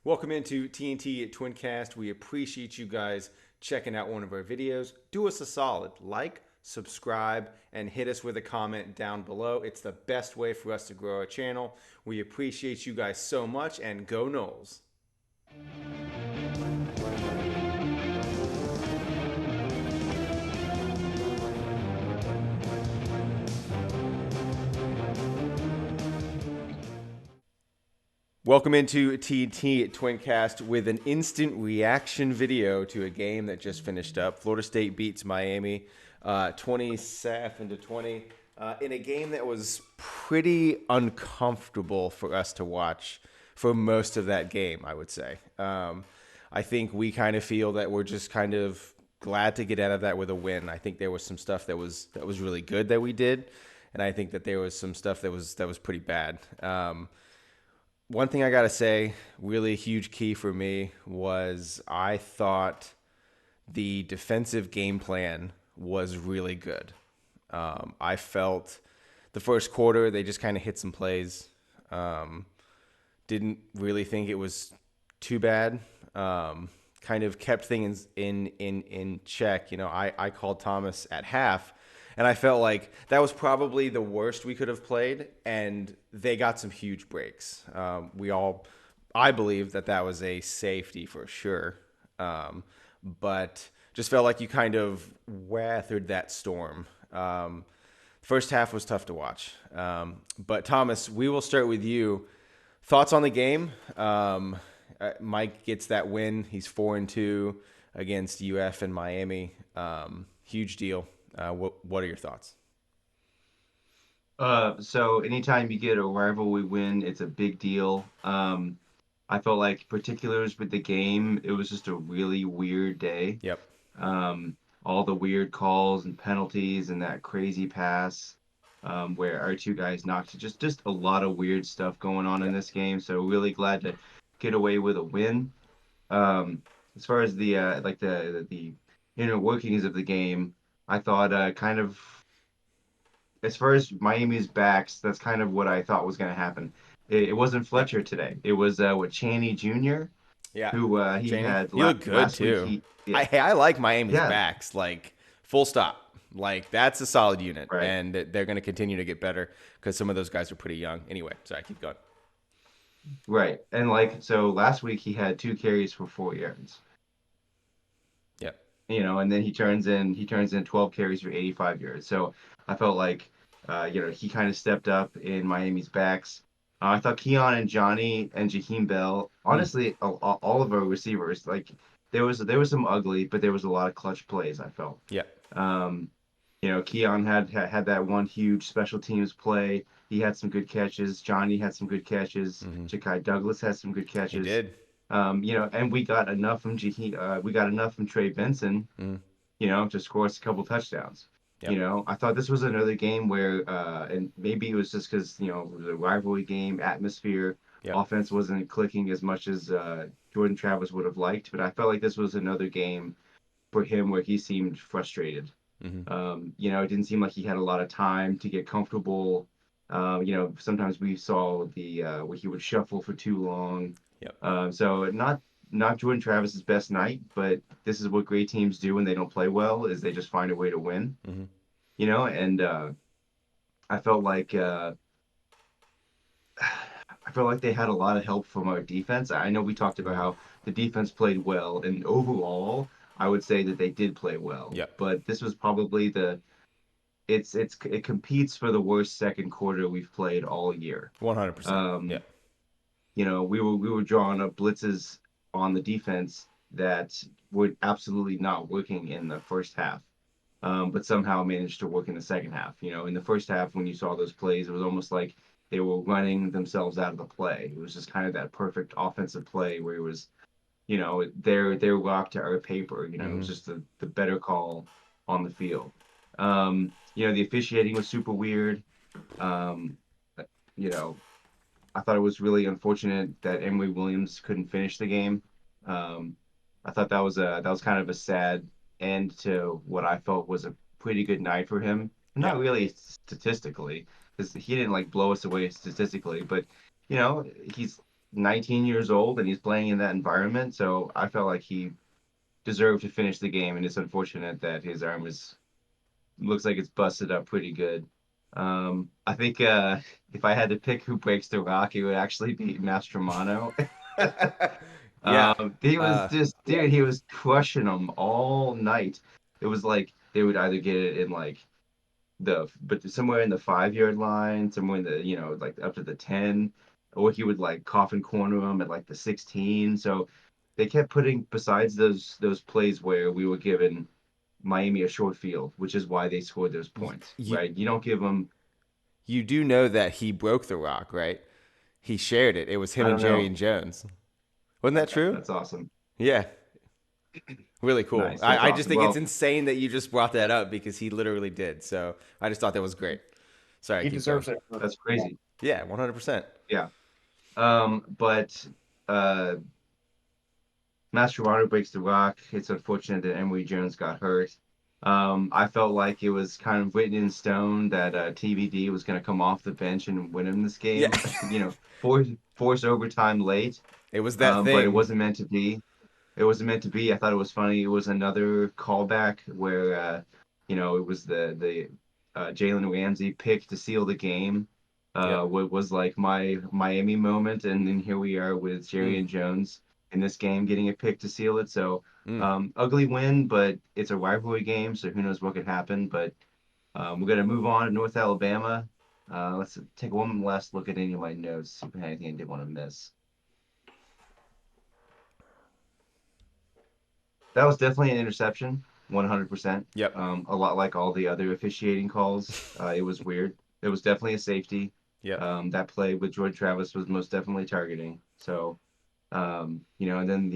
Welcome into TNT at Twincast. We appreciate you guys checking out one of our videos. Do us a solid, like, subscribe, and hit us with a comment down below. It's the best way for us to grow our channel. We appreciate you guys so much, and go Knowles. Welcome into TNT at Twincast with an instant reaction video to a game that just finished up. Florida State beats Miami 27-20 in a game that was pretty uncomfortable for us to watch for most of that game, I would say. I think we kind of feel that we're just kind of glad to get out of that with a win. I think there was some stuff that was really good that we did, and I think that there was some stuff that was pretty bad. One thing I got to say, really huge key for me, was I thought the defensive game plan was really good. I felt the first quarter, they just kind of hit some plays. Didn't really think it was too bad. Kind of kept things in check. You know, I called Thomas at half, and I felt like that was probably the worst we could have played, and they got some huge breaks. I believe that was a safety for sure, but just felt like you kind of weathered that storm. First half was tough to watch. But Thomas, we will start with you. Thoughts on the game? Mike gets that win. He's 4-2 against UF and Miami. Huge deal. What are your thoughts? So anytime you get a rivalry win, it's a big deal. I felt like particulars with the game, it was just a really weird day. Yep. All the weird calls and penalties and that crazy pass, where our two guys knocked just a lot of weird stuff going on in Yep. this game. So really glad to get away with a win. As far as the inner workings of the game, I thought kind of as far as Miami's backs, that's kind of what I thought was going to happen. It wasn't Yep. Fletcher today. It was what Chaney Jr., Yeah. who he Cheney, had he looked good last week. too. He yeah I like Miami's yeah backs. Like, full stop. Like, that's a solid unit, right and they're going to continue to get better because some of those guys are pretty young. Anyway, sorry, keep going. right and like so last week he had 2 carries for 4 yards. Yep. And then he turns in 12 carries for 85 yards. So I felt like he kind of stepped up in Miami's backs. I thought Keon and Johnny and Jaheim Bell, Mm. honestly, all of our receivers, like there was some ugly, but there was a lot of clutch plays, I felt. Yep. Um, Keon had that one huge special teams play. He had some good catches. Johnny had some good catches. Hmm. Ja'Kai Douglas had some good He catches. did. And we got enough from Trey Benson, Mm. to score us a couple touchdowns. Yep. I thought this was another game where, and maybe it was just because, it was a rivalry game, atmosphere, Yep. offense wasn't clicking as much as Jordan Travis would have liked, but I felt like this was another game for him where he seemed frustrated. Hmm. It didn't seem like he had a lot of time to get comfortable. Sometimes we saw the where he would shuffle for too long. Yep. So not Jordan Travis's best night, but this is what great teams do when they don't play well, is they just find a way to win. Hmm. And I felt like I felt like they had a lot of help from our defense. I know we talked about Mm. how the defense played well, and overall, I would say that they did play well. Yep. But this was probably it competes for the worst second quarter we've played all year. 100%. Um, Yep. we were drawing up blitzes on the defense that were absolutely not working in the first half, but somehow managed to work in the second half. In the first half, when you saw those plays, it was almost like they were running themselves out of the play. It was just kind of that perfect offensive play where it was, their rock to our paper. It was Hmm. just the better call on the field. The officiating was super weird. Um, you know, I thought it was really unfortunate that Emory Williams couldn't finish the game. Um, I thought that was kind of a sad end to what I felt was a pretty good night for him. Not Yep. really statistically, because he didn't like blow us away statistically, but you know, he's 19 years old and he's playing in that environment. So I felt like he deserved to finish the game, and it's unfortunate that his arm is looks like it's busted up pretty good. I think if I had to pick who breaks the rock, it would actually be Mastromano. Yeah. He was Uh, just, dude, he was crushing them all night. It was like they would either get it in like but somewhere in the 5 yard line, somewhere in the, like up to the 10, or he would like coffin corner them at like the 16. So they kept putting, besides those plays where we were giving Miami a short field, which is why they scored those points, you right? You don't give them, you do know that he broke the rock, right? He shared it. It was him I and don't Jerry know. and Jones. Wasn't that true? That's awesome. Yeah. Really cool. Nice. That's I just awesome. think it's Well, insane that you just brought that up because he literally did. So I just thought that was great. Sorry, He keep going. deserves it. that's crazy. Yeah, 100%. Yeah. But uh Mascherano breaks the rock. It's unfortunate that Emory Jones got hurt. I felt like it was kind of written in stone that TVD was going to come off the bench and win him this Yeah. game. Force overtime late, It was that but it thing. wasn't meant to be. It wasn't meant to be. I thought it was funny. It was another callback where, it was the Jalen Ramsey pick to seal the game. Yep. What was like my Miami moment, and then here we are with Jerry Mm, and Jones in this game getting a pick to seal it. So, mm. ugly win, but it's a rivalry game, so who knows what could happen. But we're gonna move on to North Alabama. Let's take one last look at any of my notes, see if there's anything I did want to miss. That was definitely an interception, 100%. Yep. A lot like all the other officiating calls. It was weird. It was definitely a safety. Yep. That play with George Travis was most definitely targeting. So, and then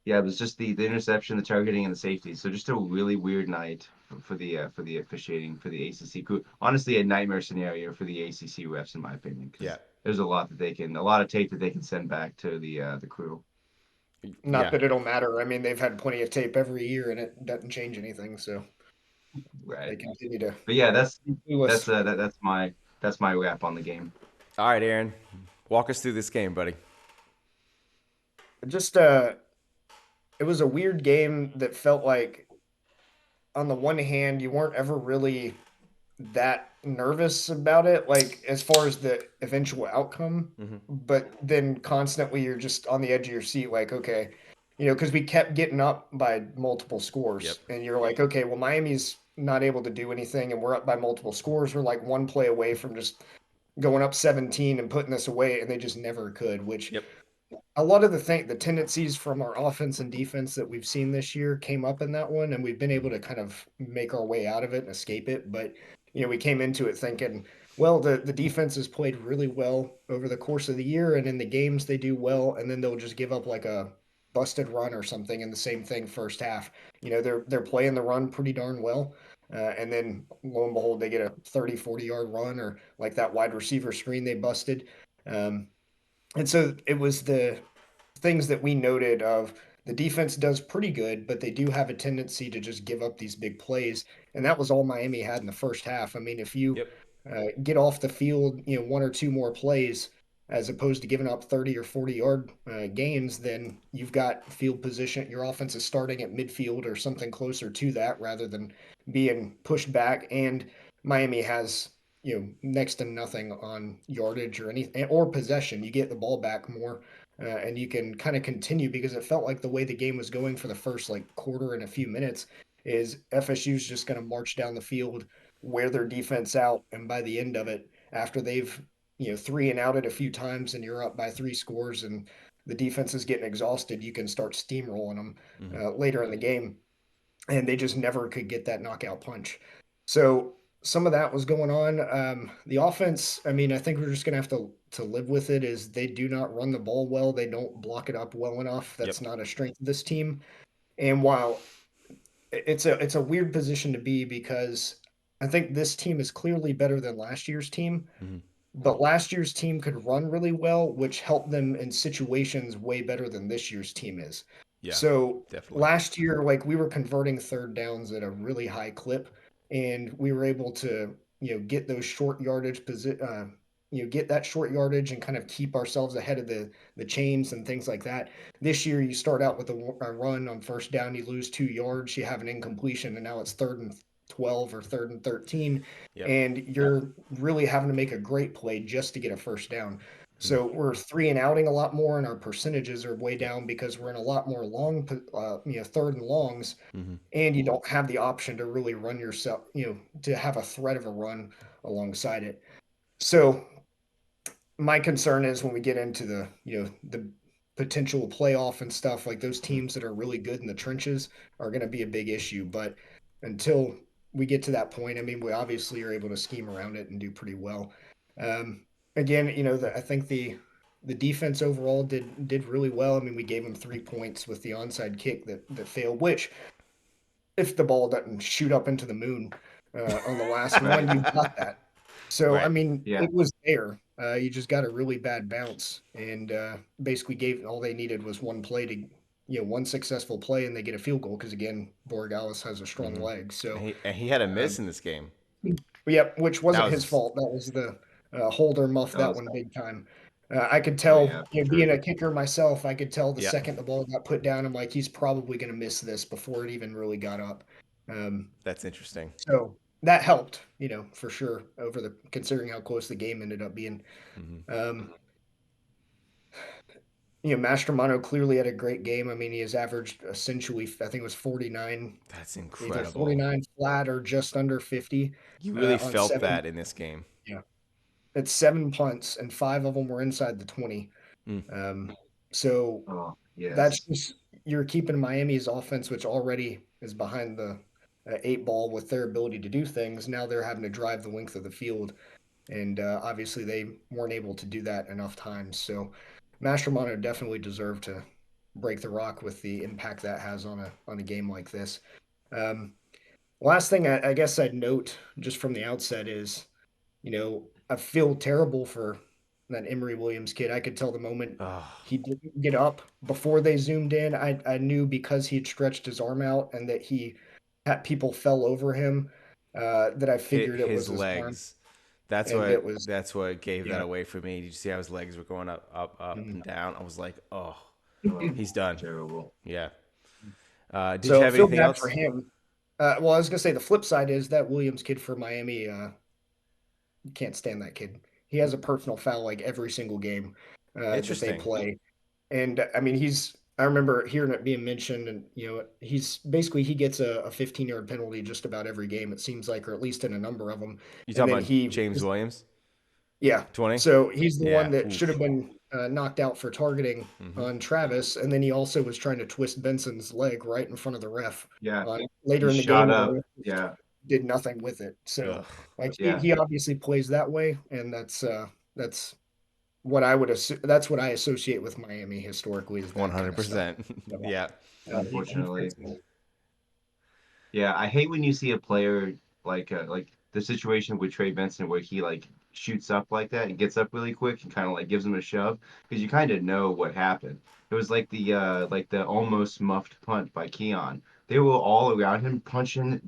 yeah, it was just the interception, the targeting, and the safety. So just a really weird night for the officiating for the ACC crew. Honestly, a nightmare scenario for the ACC refs, in my opinion, Yeah. because there's a lot of tape that they can send back to the crew. Not Yeah. that it'll matter. I mean, they've had plenty of tape every year, and it doesn't change anything. So Right. they continue to But yeah, be clueless. that's my wrap on the game. All right, Aaron. Walk us through this game, buddy. Just it was a weird game that felt like, on the one hand, you weren't ever really that nervous about it, like as far as the eventual outcome, Mm-hmm. but then constantly you're just on the edge of your seat, like, okay, because we kept getting up by multiple Yep. scores, and you're like, okay, well, Miami's not able to do anything, and we're up by multiple scores. We're like one play away from just going up 17 and putting this away, and they just never could, which Yep. a lot of the tendencies from our offense and defense that we've seen this year came up in that one, and we've been able to kind of make our way out of it and escape it. But we came into it thinking, well, the defense has played really well over the course of the year, and in the games they do well, and then they'll just give up like a busted run or something, and the same thing first half. They're playing the run pretty darn well. And then lo and behold, they get a 30-40 yard run, or like that wide receiver screen they busted. Um, and so it was the things that we noted of the defense does pretty good, but they do have a tendency to just give up these big plays. And that was all Miami had in the first half. I mean, if you Yep. get off the field, one or two more plays, as opposed to giving up 30 or 40 yard gains, then you've got field position. Your offense is starting at midfield or something closer to that rather than being pushed back. And Miami has next to nothing on yardage or anything or possession. You get the ball back more, and you can kind of continue, because it felt like the way the game was going for the first like quarter and a few minutes is FSU's just going to march down the field, wear their defense out, and by the end of it, after they've three and outed a few times and you're up by three scores and the defense is getting exhausted, you can start steamrolling them Mm-hmm. later in the game, and they just never could get that knockout punch. So some of that was going on. The offense, I mean, I think we're just going to have to live with it. Is they do not run the ball well. They don't block it up well enough. Yep. That's not a strength of this team. And while it's a weird position to be, because I think this team is clearly better than last year's team, Mm-hmm. but last year's team could run really well, which helped them in situations way better than this year's team is. Yeah. So Definitely. last year, like, we were converting third downs at a really high clip, and we were able to get those short yardage get that short yardage and kind of keep ourselves ahead of the chains and things like that. This year, you start out with a run on first down, you lose 2 yards, you have an incompletion, and now it's third and 12 or third and 13, Yep. and you're really having to make a great play just to get a first down. Mm. So we're three and outing a lot more, and our percentages are way Yep. down because we're in a lot more third and longs, Mm-hmm. and you don't have the option to really run yourself, to have a threat of a run alongside it. So my concern is when we get into the potential playoff and stuff, like those teams that are really good in the trenches are going to be a big issue. But until we get to that point, I mean, we obviously are able to scheme around it and do pretty well. Um, Again, I think the defense overall did really well. I mean, we gave them 3 points with the onside kick that failed, which if the ball doesn't shoot up into the moon on the last one, Right. you got that. So, I Right. mean, Yeah. it was there. You just got a really bad bounce, and basically gave all they needed was one play to, one successful play, and they get a field goal because again, Borregales has a strong Mm-hmm. leg. So, And he had a miss um, in this game. yep, which That wasn't his was fault. That was the holder muffed That that was. one big time. I could Oh tell, yeah, for sure. being a kicker myself, I could tell the yeah. second the ball got put down, I'm like, he's probably going to miss this before it even really got up. Um, That's interesting. so that helped, for sure over considering how close the game ended up being. Mm-hmm. Um, Mastromano clearly had a great game. I mean, he has averaged essentially, I think it was 49, That's either incredible. 49 flat or just under 50 You really on felt seven. that in this game. Yeah, it's 7 punts and five of them were inside the 20. Mm. Um, so Oh that's yes. just you're keeping Miami's offense, which already is behind the 8 ball with their ability to do things. Now they're having to drive the length of the field, and obviously they weren't able to do that enough times. So Mastromano definitely deserved to break the rock with the impact that has on a game like this. Um, Last thing I guess I'd note just from the outset is, I feel terrible for that Emory Williams kid. I could tell the moment Oh, he didn't get up before they zoomed in. I knew because he had stretched his arm out and that he had people fell over him, that I figured it his was his arm, legs. That's and what it was that's what gave that yeah. away for me. Did you see how his legs were going up Mhm. and down? I was like, oh, Oh, he's done. terrible. Yeah. Did you So I have feel anything bad for else? him. Well, I was gonna say the flip side is that Williams kid for Miami. Can't stand that kid. He has a personal foul like every single game that they Interesting. play. And I mean, I remember hearing it being mentioned, and he's basically he gets a 15-yard penalty just about every game, it seems like, or at least in a number of them. You And talking then about James Williams? yeah, 20? so he's the Yeah. one that should Oof. have been knocked out for targeting Mm-hmm. on Travis, and then he also was trying to twist Benson's leg right in front of the ref Yeah. later He in the game, shot and the up. ref just Yeah. did nothing with it. So Ugh. like Yeah. he obviously plays that way, and that's what I would that's what I associate with Miami historically is that kind of stuff. 100%. So, Yeah. he Unfortunately. fits it. Yeah, I hate when you see a player like the situation with Trey Benson where he like shoots up like that and gets up really quick and kind of like gives him a shove because you kind of know what happened. It was like the almost muffed punt by Keon. They were all around him punching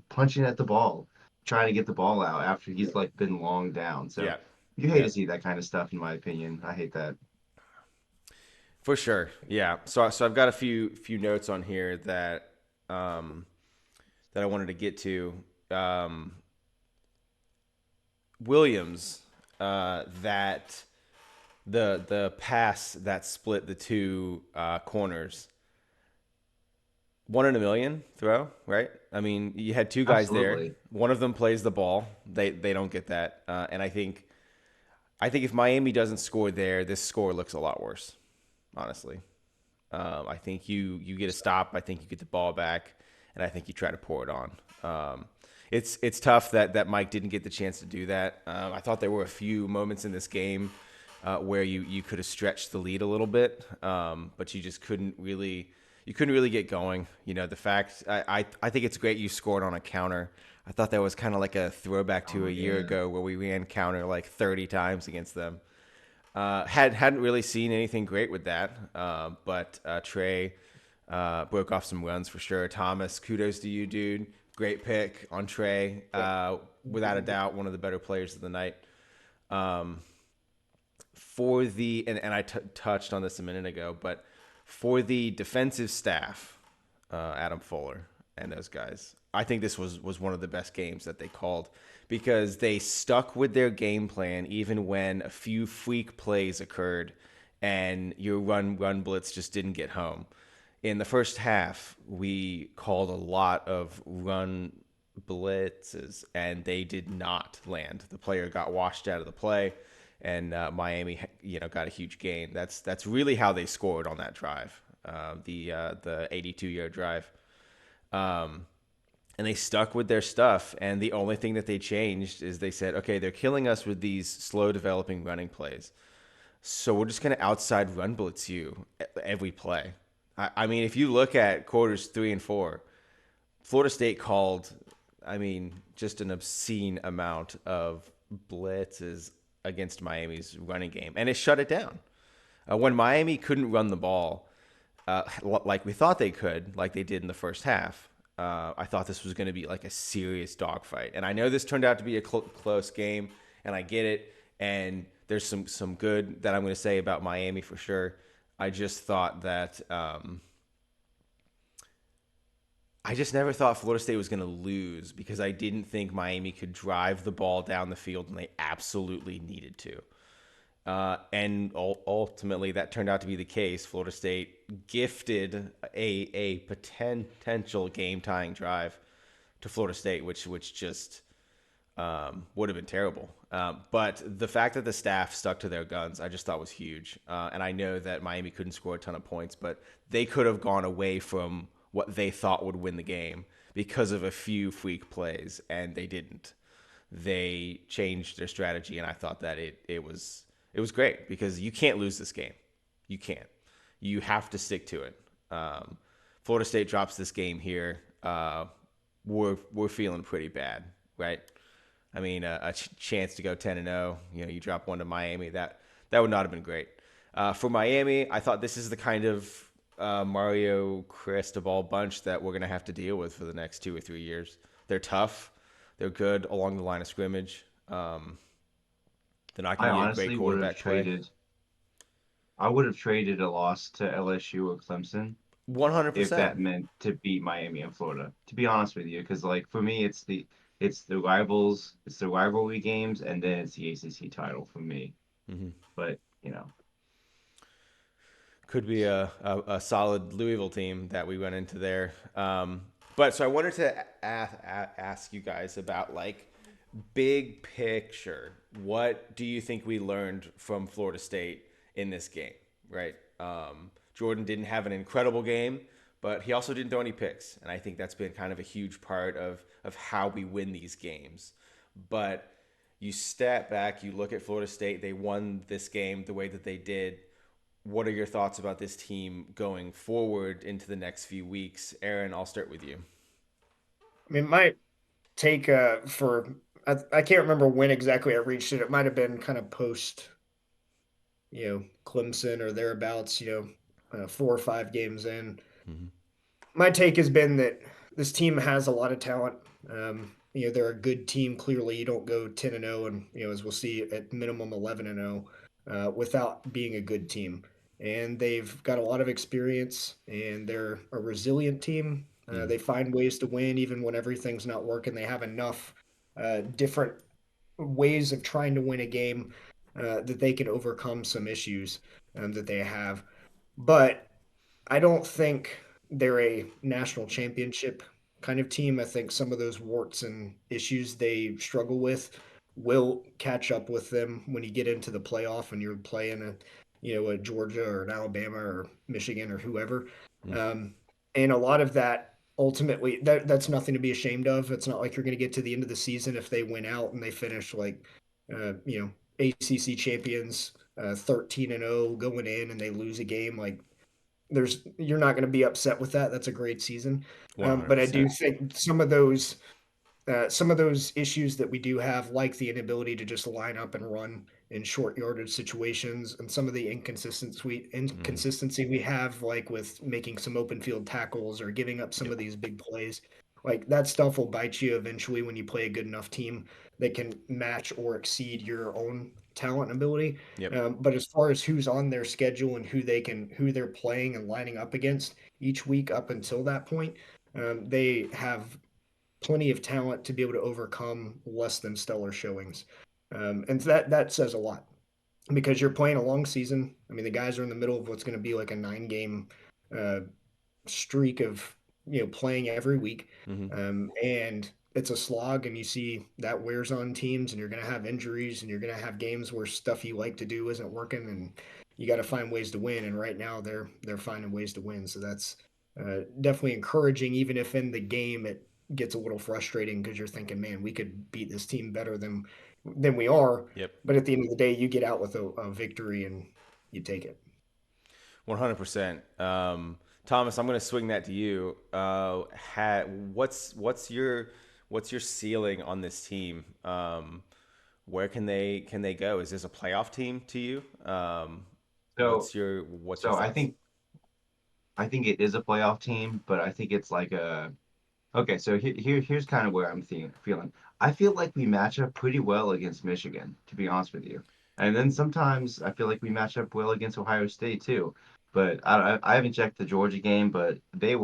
at the ball, trying to get the ball out after he's like been long down. So Yeah. you hate Yeah. to see that kind of stuff in my opinion. I hate that. For sure. Yeah. So I've got a few notes on here um that I wanted to get to. Um Williams, that the pass that split the two corners, 1 in a million throw, right? I mean, you had two guys there. Absolutely. One of them plays the ball. They don't get that, and I think if Miami doesn't score there, this score looks a lot worse. Honestly, I think you get a stop. I think you get the ball back, and I think you try to pour it on. It's tough that Mike didn't get the chance to do that. I thought there were a few moments in this game where you could have stretched the lead a little bit, but you just couldn't really get going. The fact I think it's great you scored on a counter. I thought that was kind of like a throwback to Oh a year yeah. ago where we ran counter like 30 times against them. Hadn't really seen anything great with that, but Trey broke off some runs for sure. Thomas, kudos to you, dude. Great pick on Trey. Yeah. Without a doubt, one of the better players of the night. Um, for the and touched on this a minute ago, but for the defensive staff, Adam Fuller and those guys, I think this was one of the best games that they called because they stuck with their game plan even when a few freak plays occurred and your run blitz just didn't get home. In the first half, we called a lot of run blitzes and they did not land. The player got washed out of the play, and Miami, got a huge gain. That's really how they scored on that drive, the 82-yard drive. Um, and they stuck with their stuff. And the only thing that they changed is they said, okay, they're killing us with these slow developing running plays. So we're just going to outside run blitz you every play. I mean, if you look at quarters 3 and 4, Florida State called, just an obscene amount of blitzes against Miami's running game, and it shut it down. When Miami couldn't run the ball like we thought they could, like they did in the first half, I thought this was going to be like a serious dogfight. And I know this turned out to be a close game, and I get it. And there's some good that I'm going to say about Miami for sure. I just thought that I just never thought Florida State was going to lose because I didn't think Miami could drive the ball down the field, and they absolutely needed to. And ultimately, that turned out to be the case. Florida State gifted a potential game-tying drive to Florida State, which just would have been terrible. But the fact that the staff stuck to their guns, I just thought was huge. And I know that Miami couldn't score a ton of points, but they could have gone away from what they thought would win the game because of a few freak plays, and they didn't. They changed their strategy, and I thought that it was great because you can't lose this game. You can't. You have to stick to it. Florida State drops this game here. We're feeling pretty bad, right? I mean, a chance to go 10-0. You drop one to Miami. That would not have been great. For Miami, I thought this is the kind of Mario Cristobal bunch that we're going to have to deal with for the next 2 or 3 years. They're tough. They're good along the line of scrimmage. They're not I going to be a great honestly would have quarterback play. traded. I would have traded a loss to LSU or Clemson if 100%. that meant to beat Miami and Florida. To be honest with you, because like for me, it's the rivals, it's the rivalry games, and then it's the ACC title for me. Hmm. But Could be a solid Louisville team that we went into there. But so I wanted to ask you guys about like big picture. What do you think we learned from Florida State in this game? Right. Jordan didn't have an incredible game, but he also didn't throw any picks, and I think that's been kind of a huge part of how we win these games. But you step back, you look at Florida State. They won this game the way that they did. What are your thoughts about this team going forward into the next few weeks? Aaron, I'll start with you. I mean, my take for I can't remember when exactly I reached it. It might have been kind of post, Clemson or thereabouts. 4 or 5 games in. Mm-hmm. My take has been that this team has a lot of talent. They're a good team. Clearly, you don't go 10-0, and as we'll see, at minimum 11-0, without being a good team. And they've got a lot of experience, and they're a resilient team. Mm-hmm. They find ways to win even when everything's not working. They have enough different ways of trying to win a game that they can overcome some issues that they have. But I don't think they're a national championship kind of team. I think some of those warts and issues they struggle with will catch up with them when you get into the playoff and you're playing a Georgia or an Alabama or Michigan or whoever. And a lot of that ultimately that's nothing to be ashamed of. It's not like you're going to get to the end of the season if they win out and they finish like ACC champions 13-0 going in and they lose a game like you're not going to be upset with that. That's a great season. But I do 100%. think some of those issues that we do have, like the inability to just line up and run in short yardage situations, and some of the Mm-hmm. inconsistency we have, like with making some open field tackles or giving up some Yep. of these big plays. Like that stuff will bite you eventually when you play a good enough team that can match or exceed your own talent and ability. Yep. But as far as who's on their schedule and who they're playing and lining up against each week up until that point, they have plenty of talent to be able to overcome less than stellar showings. And that says a lot because you're playing a long season. I mean, the guys are in the middle of what's going to be like a 9 game uh, streak of playing every week, Hmm. and it's a slog, and you see that wears on teams, and you're going to have injuries, and you're going to have games where stuff you like to do isn't working, and you got to find ways to win. And right now they're finding ways to win, so that's definitely encouraging, even if in the game it gets a little frustrating because you're thinking, man, we could beat this team better than we are. Yep. But at the end of the day, you get out with a victory and you take it. 100%. Thomas, I'm going to swing that to you. What's your ceiling on this team? Where can they go? Is this a playoff team to you? So What's your so thoughts? I think it is a playoff team, but I think it's like a okay. So here's kind of where I'm feeling. I feel like we match up pretty well against Michigan, to be honest with you. And then sometimes I feel like we match up well against Ohio State too. But I haven't checked the Georgia game, but they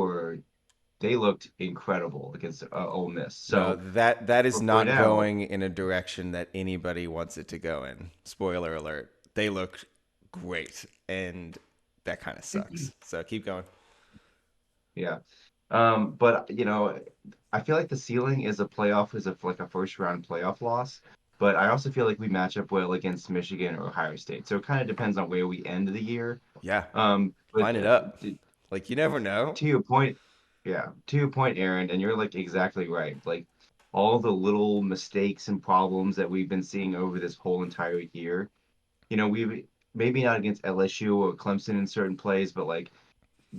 looked incredible against Ole Miss. No, So that is for not now, going in a direction that anybody wants it to go in. Spoiler alert. They looked great, and that kind of sucks. So keep going. yeah. But I feel like the ceiling is a playoff is like a first round playoff loss. But I also feel like we match up well against Michigan or Ohio State. So it kind of depends on where we end the year. Yeah, But line it up. Like you never know. to your point, yeah, to your point, Aaron, and you're like exactly right. Like all the little mistakes and problems that we've been seeing over this whole entire year. We've maybe not against LSU or Clemson in certain plays, but like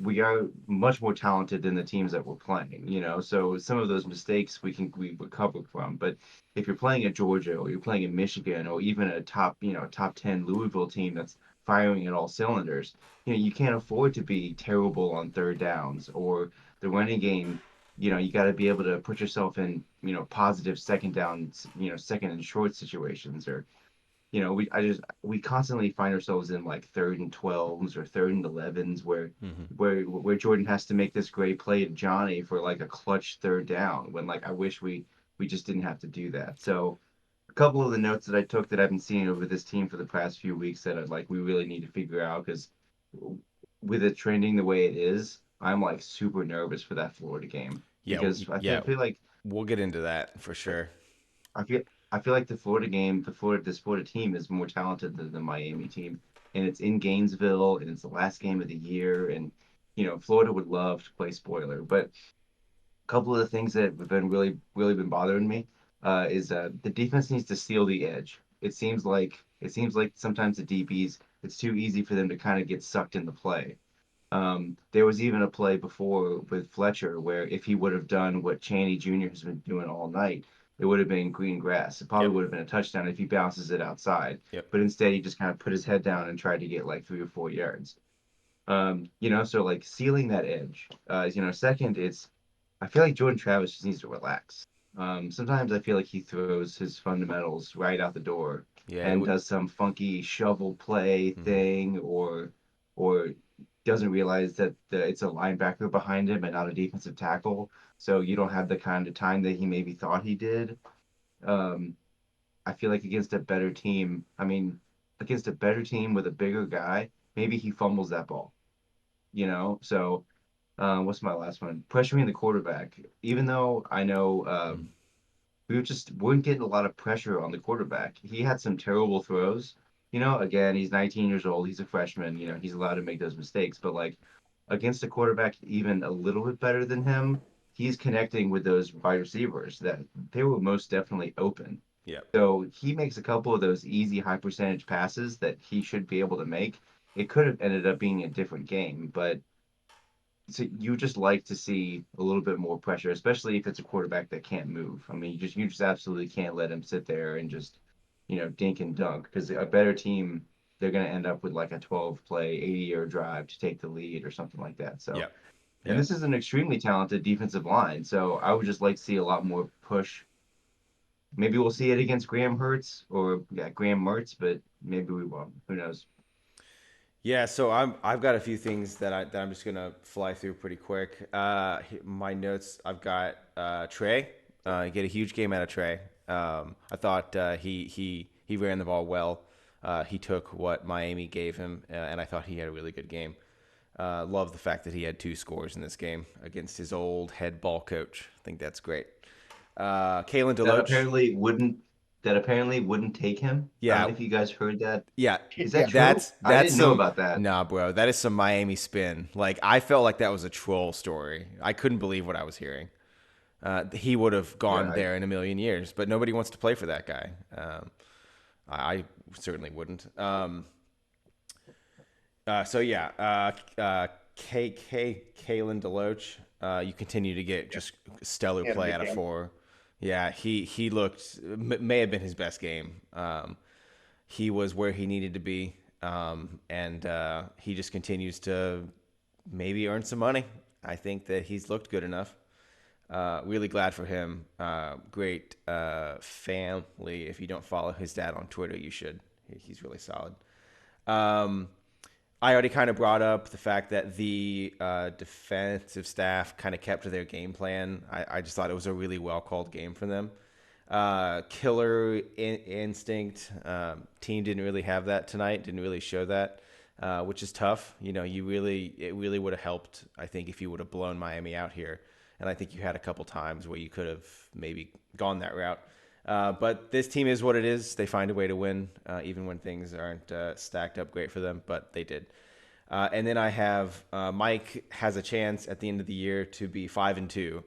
we are much more talented than the teams that we're playing. So some of those mistakes we recover from. But if you're playing at Georgia or you're playing in Michigan or even a top 10 Louisville team that's firing at all cylinders, you can't afford to be terrible on third downs or the running game. You got to be able to put yourself in, positive second downs, second and short situations or we constantly find ourselves in like third and 12s or third and 11s Hmm. where Jordan has to make this great play to Johnny for like a clutch third down when like I wish we just didn't have to do that. So a couple of the notes that I took that I've been seeing over this team for the past few weeks that we really need to figure out because with it trending the way it is, I'm like super nervous for that Florida game because Yeah, I feel like we'll get into that for sure. I feel I feel like the Florida game, this Florida team is more talented than the Miami team, and it's in Gainesville, and it's the last game of the year, and Florida would love to play spoiler. But a couple of the things that have been really been bothering me is the defense needs to steal the edge. It seems like sometimes the DBs it's too easy for them to kind of get sucked in the play. There was even a play before with Fletcher where if he would have done what Chaney Jr. has been doing all night, it would have been green grass. It probably Yep. would have been a touchdown if he bounces it outside. Yep. But instead, he just kind of put his head down and tried to get like 3 or 4 yards. So like sealing that edge. Second, I feel like Jordan Travis just needs to relax. Sometimes I feel like he throws his fundamentals right out the door Yeah. and does some funky shovel play Mhm. thing or doesn't realize that it's a linebacker behind him and not a defensive tackle. So you don't have the kind of time that he maybe thought he did. Um, I feel like against a better team with a bigger guy, maybe he fumbles that ball. So what's my last one? Pressuring the quarterback. Even though I know we weren't getting a lot of pressure on the quarterback. He had some terrible throws. Again, he's 19 years old. He's a freshman. He's allowed to make those mistakes. But like against a quarterback even a little bit better than him, he's connecting with those wide receivers that they were most definitely open. Yep. So he makes a couple of those easy high percentage passes that he should be able to make. It could have ended up being a different game, but so you just like to see a little bit more pressure, especially if it's a quarterback that can't move. I mean, you just absolutely can't let him sit there and just, dink and dunk because a better team they're going to end up with like a 12 play 80-yard drive to take the lead or something like that. So Yep. And Yep. this is an extremely talented defensive line, so I would just like to see a lot more push. Maybe we'll see it against Graham Hurts or yeah, Graham Mertz, but maybe we won't. Who knows? Yeah, so I've got a few things that I'm just gonna fly through pretty quick. My notes, I've got Trey. Get a huge game out of Trey. I thought he ran the ball well. He took what Miami gave him, and I thought he had a really good game. Love the fact that he had two scores in this game against his old head ball coach. I think that's great. Kalen That Deloach. apparently wouldn't that apparently wouldn't take him. I don't Yeah, know if you guys heard that. yeah, Is that Yeah. true? I that's didn't know some about that. nah, bro. That is some Miami spin. Like I felt like that was a troll story. I couldn't believe what I was hearing. He would have Yeah, gone there in a million years, but nobody wants to play for that guy. I certainly wouldn't. So yeah, Kalen Deloach. You continue to get just stellar He had a play good out of game. four. Yeah, he looked may have been his best game. He was where he needed to be, and he just continues to maybe earn some money. I think that he's looked good enough. Really glad for him. Great family. If you don't follow his dad on Twitter, you should. He's really solid. Um, I already kind of brought up the fact that the defensive staff kind of kept to their game plan. I just thought it was a really well called game for them. Killer instinct. Team didn't really have that tonight. Didn't really show that, which is tough. You know, it really would have helped. I think if you would have blown Miami out here, and I think you had a couple times where you could have maybe gone that route. But this team is what it is. They find a way to win, even when things aren't stacked up great for them. But they did. And then I have Mike has a chance at the end of the year to be 5-2,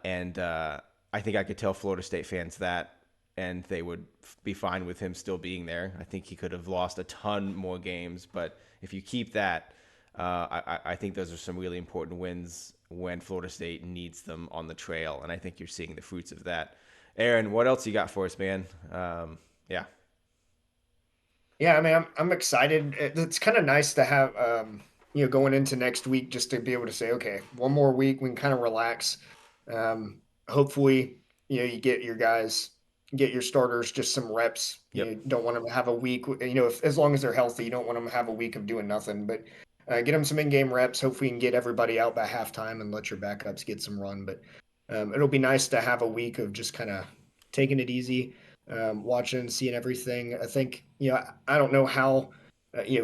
and I think I could tell Florida State fans that, and they would be fine with him still being there. I think he could have lost a ton more games, but if you keep that, I think those are some really important wins when Florida State needs them on the trail, and I think you're seeing the fruits of that. Aaron, what else you got for us, man? Yeah. Yeah, I mean, I'm excited. It's kind of nice to have, going into next week just to be able to say, okay, one more week, we can kind of relax. Hopefully, you get your guys, get your starters just some reps. Yep. You don't want them to have a week, if as long as they're healthy, you don't want them to have a week of doing nothing. But get them some in-game reps. Hopefully, you can get everybody out by halftime and let your backups get some run. But it'll be nice to have a week of just kind of taking it easy, watching, seeing everything. I think, I don't know how,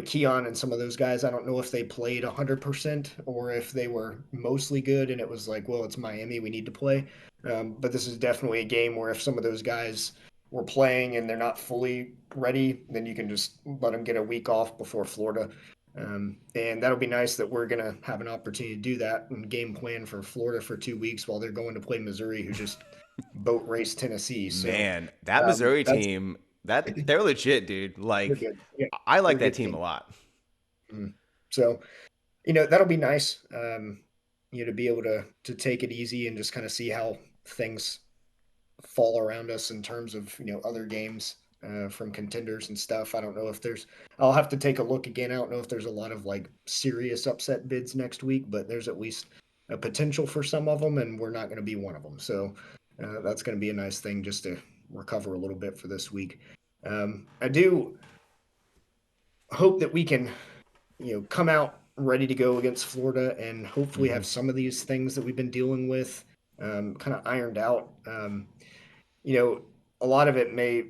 Keon and some of those guys, I don't know if they played 100% or if they were mostly good and it was like, well, it's Miami, we need to play. But this is definitely a game where if some of those guys were playing and they're not fully ready, then you can just let them get a week off before Florida. And that'll be nice that we're going to have an opportunity to do that and game plan for Florida for 2 weeks while they're going to play Missouri, who just boat race Tennessee. So Man, that Missouri that's team, that they're legit, dude. they're Like, good. Yeah, I they're like a that good team team. a lot. Mhm. So that'll be nice. To be able to take it easy and just kind of see how things fall around us in terms of other games from contenders and stuff. I don't know if there's. I'll have to take a look again. I don't know if there's a lot of like serious upset bids next week, but there's at least a potential for some of them, and we're not going to be one of them. So that's going to be a nice thing just to recover a little bit for this week. I do hope that we can come out ready to go against Florida and hopefully Hmm. have some of these things that we've been dealing with kind of ironed out. You know, a lot of it may,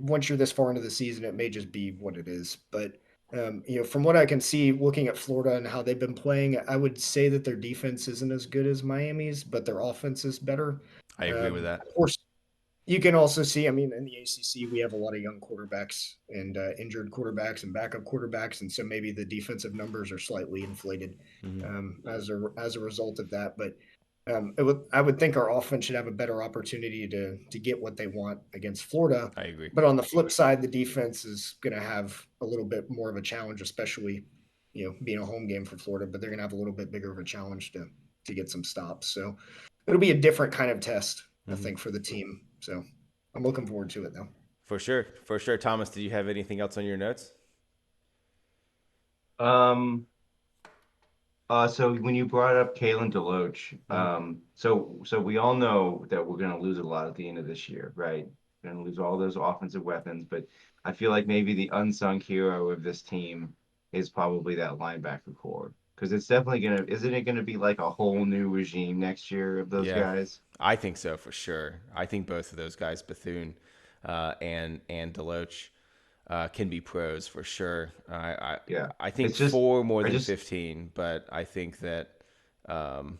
once you're this far into the season, it may just be what it is. But, from what I can see looking at Florida and how they've been playing, I would say that their defense isn't as good as Miami's, but their offense is better. I agree with that. Of course, you can also see, I mean, in the ACC, we have a lot of young quarterbacks and injured quarterbacks and backup quarterbacks, and so maybe the defensive numbers are slightly inflated Hmm. as a result of that. But I would think our offense should have a better opportunity to get what they want against Florida. I agree. But on the flip side, the defense is going to have a little bit more of a challenge, especially being a home game for Florida. But they're going to have a little bit bigger of a challenge to get some stops. So it'll be a different kind of test, I Hmm. think, for the team. So I'm looking forward to it, though. For sure. For sure. Thomas, did you have anything else on your notes? Um, So when you brought up Kalen DeLoach, Mhm. so we all know that we're going to lose a lot at the end of this year, right? We're going to lose all those offensive weapons, but I feel like maybe the unsung hero of this team is probably that linebacker core, because it's definitely isn't it going to be like a whole new regime next year of those Yeah, guys? I think so for sure. I think both of those guys, Bethune and Deloach, can be pros for sure. Yeah, I think it's just four more I than just 15, but I think that um,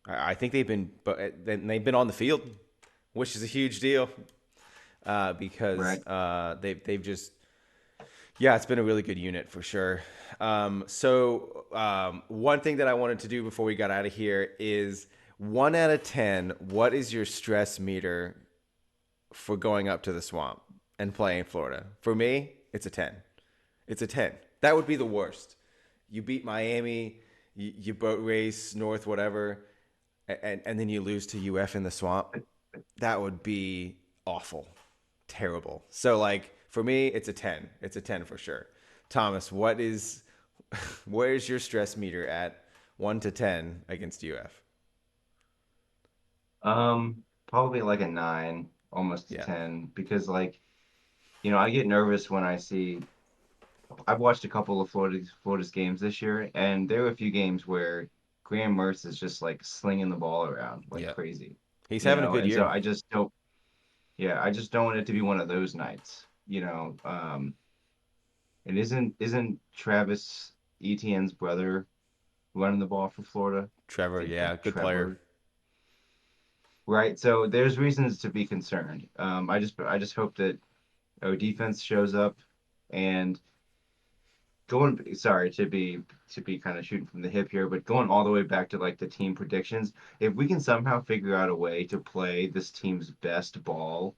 I think they've been on the field, which is a huge deal because right. they've just yeah, it's been a really good unit for sure. One thing that I wanted to do before we got out of here is 1 out of 10. What is your stress meter for going up to the swamp and playing Florida? For me, it's a 10. It's a 10. That would be the worst. You beat Miami, you boat race north, whatever, and then you lose to UF in the swamp. That would be awful, terrible. So like for me, it's a 10. It's a 10 for sure. Thomas, where's your stress meter at 1 to 10 against UF? Probably like a 9, almost a Yeah, 10, because like I get nervous when I see. I've watched a couple of Florida's games this year, and there were a few games where Graham Mertz is just like slinging the ball around like yeah. crazy, He's having a good And so year. I just don't, yeah, I just don't want it to be one of those nights, And isn't Travis Etienne's brother running the ball for Florida? I Trevor, think yeah, like good player. Trevor, right? So there's reasons to be concerned. I just hope that our defense shows up and going sorry to be kind of shooting from the hip here, but going all the way back to like the team predictions, if we can somehow figure out a way to play this team's best ball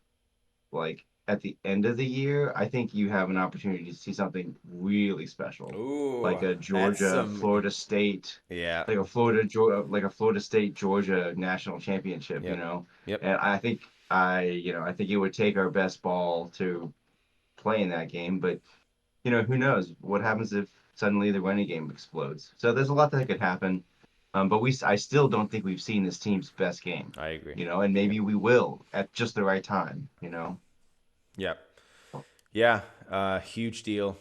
like at the end of the year, I think you have an opportunity to see something really special, Ooh, like a that's Georgia some Florida State, yeah. like a Florida State Georgia national championship, Yep. Yep. and I think it would take our best ball to play in that game, but who knows what happens if suddenly the running game explodes. So there's a lot that could happen. But I still don't think we've seen this team's best game, I agree. and Yep. maybe we will at just the right time. Yep. Yeah, huge deal.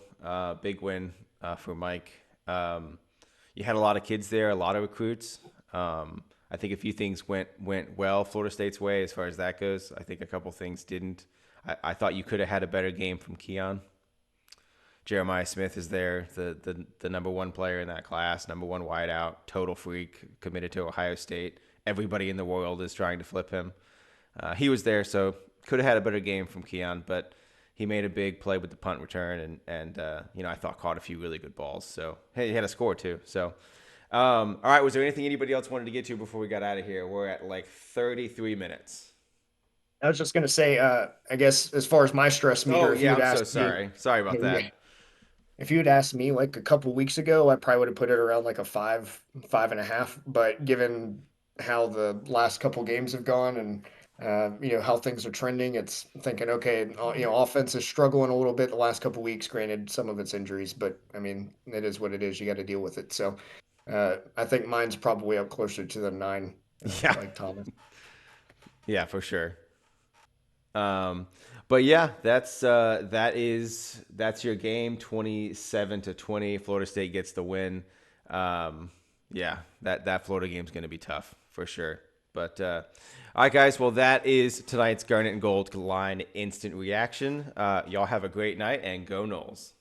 Big win for Mike. You had a lot of kids there, a lot of recruits. I think a few things went well Florida State's way as far as that goes. I think a couple things didn't. I thought you could have had a better game from Keon. Jeremiah Smith is there, the number one player in that class, number one wideout, total freak, committed to Ohio State. Everybody in the world is trying to flip him. He was there, so could have had a better game from Keon, but he made a big play with the punt return, and I thought caught a few really good balls. So hey, he had a score too. So all right, was there anything anybody else wanted to get to before we got out of here? We're at like 33 minutes. I was just gonna say, I guess as far as my stress meter, Oh if you yeah, had I'm so asked me, sorry. Sorry about that. if you had asked me like a couple weeks ago, I probably would have put it around like a 5, 5.5. But given how the last couple games have gone and how things are trending, it's thinking okay, offense is struggling a little bit the last couple weeks. Granted, some of it's injuries, but I mean it is what it is. You got to deal with it. So I think mine's probably up closer to the 9, Yeah, like Thomas. yeah, for sure. Um, but yeah, that's your game. 27-20. Florida State gets the win. Yeah, that Florida game's going to be tough for sure. But all right, guys. Well, that is tonight's Garnet and Gold line instant reaction. Y'all have a great night and go Knowles.